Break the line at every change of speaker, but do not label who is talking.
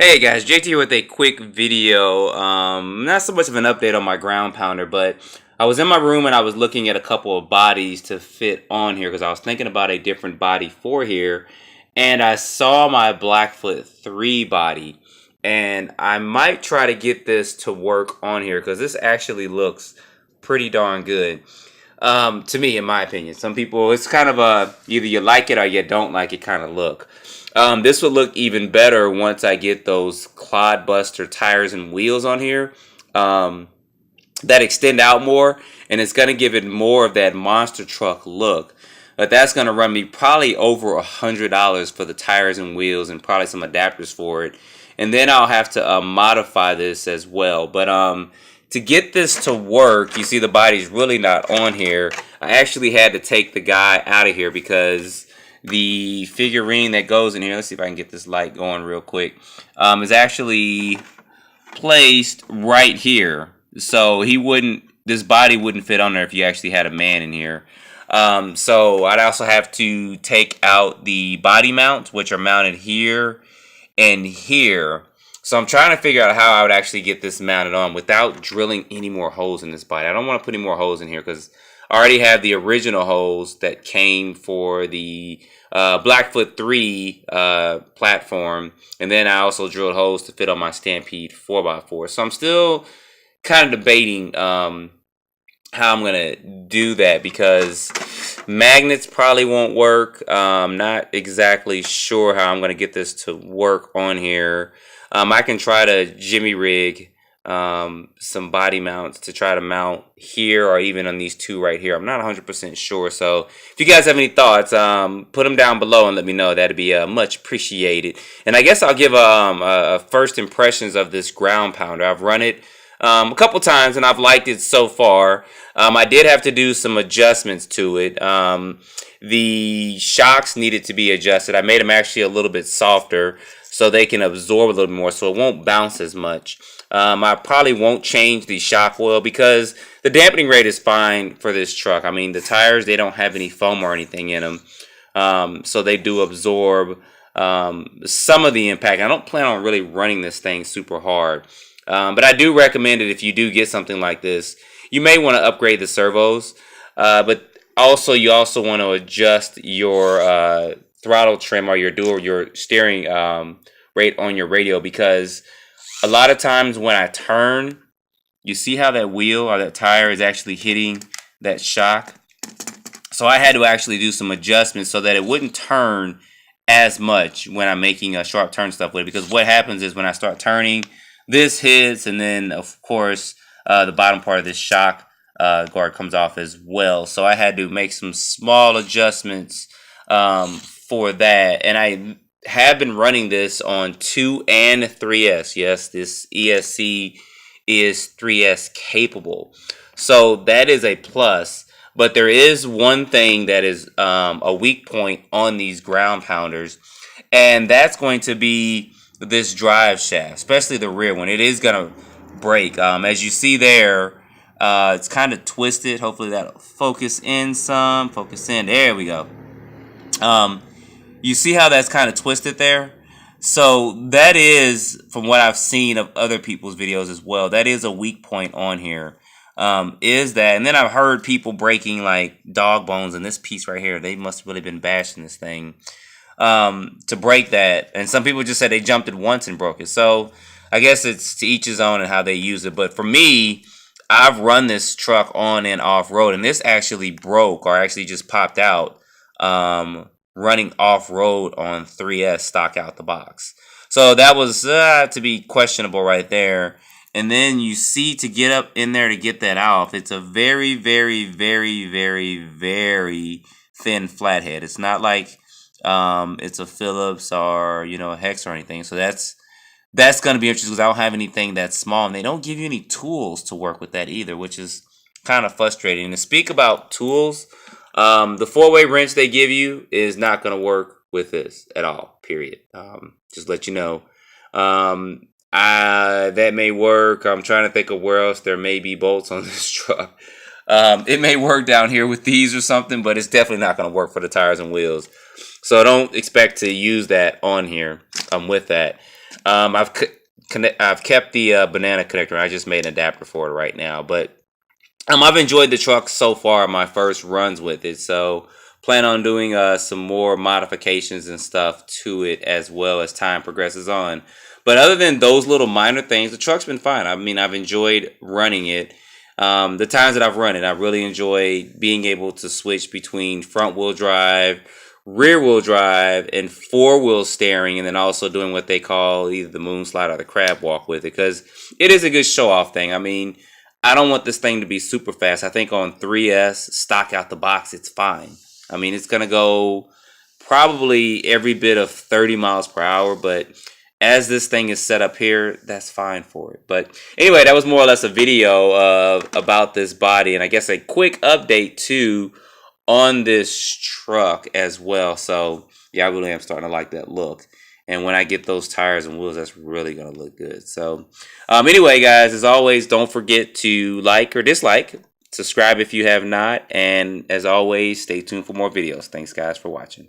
Hey guys, JT here with a quick video. Not so much of an update on my ground pounder, but I was in my room and I was looking at a couple of bodies to fit on here because I was thinking about a different body for here, and I saw my Blackfoot 3 body, and I might try to get this to work on here because this actually looks pretty darn good. To me, in my opinion. Some people, it's kind of a either you like it or you don't like it kind of look. This would look even better once I get those Clodbuster tires and wheels on here that extend out more, and it's going to give it more of that monster truck look. But that's going to run me probably over $100 for the tires and wheels and probably some adapters for it. And then I'll have to modify this as well. But to get this to work, you see the body's really not on here. I actually had to take the guy out of here because the figurine that goes in here, let's see if I can get this light going real quick, is actually placed right here. So this body wouldn't fit on there if you actually had a man in here. So I'd also have to take out the body mounts, which are mounted here and here. So I'm trying to figure out how I would actually get this mounted on without drilling any more holes in this body. I don't want to put any more holes in here because I already have the original holes that came for the Blackfoot 3 platform. And then I also drilled holes to fit on my Stampede 4x4. So I'm still kind of debating how I'm going to do that because magnets probably won't work. Not exactly sure how I'm going to get this to work on here. I can try to jimmy rig some body mounts to try to mount here or even on these two right here. I'm not 100% sure. So if you guys have any thoughts, put them down below and let me know. That'd be much appreciated. And I guess I'll give a first impressions of this ground pounder. I've run it a couple times and I've liked it so far. I did have to do some adjustments to it. The shocks needed to be adjusted. I made them actually a little bit softer so they can absorb a little more so it won't bounce as much. I probably won't change the shock oil because the dampening rate is fine for this truck. I mean, the tires, they don't have any foam or anything in them. So they do absorb some of the impact. I don't plan on really running this thing super hard. But I do recommend it if you do get something like this. You may want to upgrade the servos. But also, you also want to adjust your throttle trim or your steering rate on your radio because a lot of times when I turn, you see how that wheel or that tire is actually hitting that shock. So I had to actually do some adjustments so that it wouldn't turn as much when I'm making a sharp turn stuff with it. Because what happens is when I start turning, this hits, and then of course the bottom part of this shock guard comes off as well. So I had to make some small adjustments for that, and I have been running this on 2 and 3S. Yes, this ESC is 3S capable, so that is a plus. But there is one thing that is a weak point on these ground pounders, and that's going to be this drive shaft, especially the rear one. It is going to break. As you see there, it's kind of twisted. Hopefully that'll focus in some. Focus in. There we go. You see how that's kind of twisted there? So that is, from what I've seen of other people's videos as well, that is a weak point on here. Is that, and then I've heard people breaking like dog bones in this piece right here. They must have really been bashing this thing to break that. And some people just said they jumped it once and broke it. So I guess it's to each his own and how they use it. But for me, I've run this truck on and off road, and this actually broke or actually just popped out running off road on 3S stock out the box. So that was to be questionable right there. And then you see, to get up in there to get that off, it's a very, very, very, very, very thin flathead. It's not like it's a Phillips or a Hex or anything. So that's going to be interesting because I don't have anything that small, and they don't give you any tools to work with that either, which is kind of frustrating. And to speak about tools, the 4-way wrench they give you is not going to work with this at all, period. Just let you know. That may work. I'm trying to think of where else there may be bolts on this truck. It may work down here with these or something, but it's definitely not going to work for the tires and wheels. So don't expect to use that on here. With that, I've kept the banana connector. I just made an adapter for it right now, but I've enjoyed the truck so far. My first runs with it, so plan on doing some more modifications and stuff to it as well as time progresses on. But other than those little minor things, the truck's been fine. I mean, I've enjoyed running it. The times that I've run it, I really enjoy being able to switch between front wheel drive, rear wheel drive, and four wheel steering, and then also doing what they call either the moon slide or the crab walk with it, because it is a good show off thing. I mean, I don't want this thing to be super fast. I think on 3S, stock out the box, it's fine. I mean, it's going to go probably every bit of 30 miles per hour, but as this thing is set up here, that's fine for it. But anyway, that was more or less a video about this body, and I guess a quick update too on this truck as well. So yeah, I really am starting to like that look. And when I get those tires and wheels, that's really going to look good. So anyway, guys, as always, don't forget to like or dislike. Subscribe if you have not. And as always, stay tuned for more videos. Thanks, guys, for watching.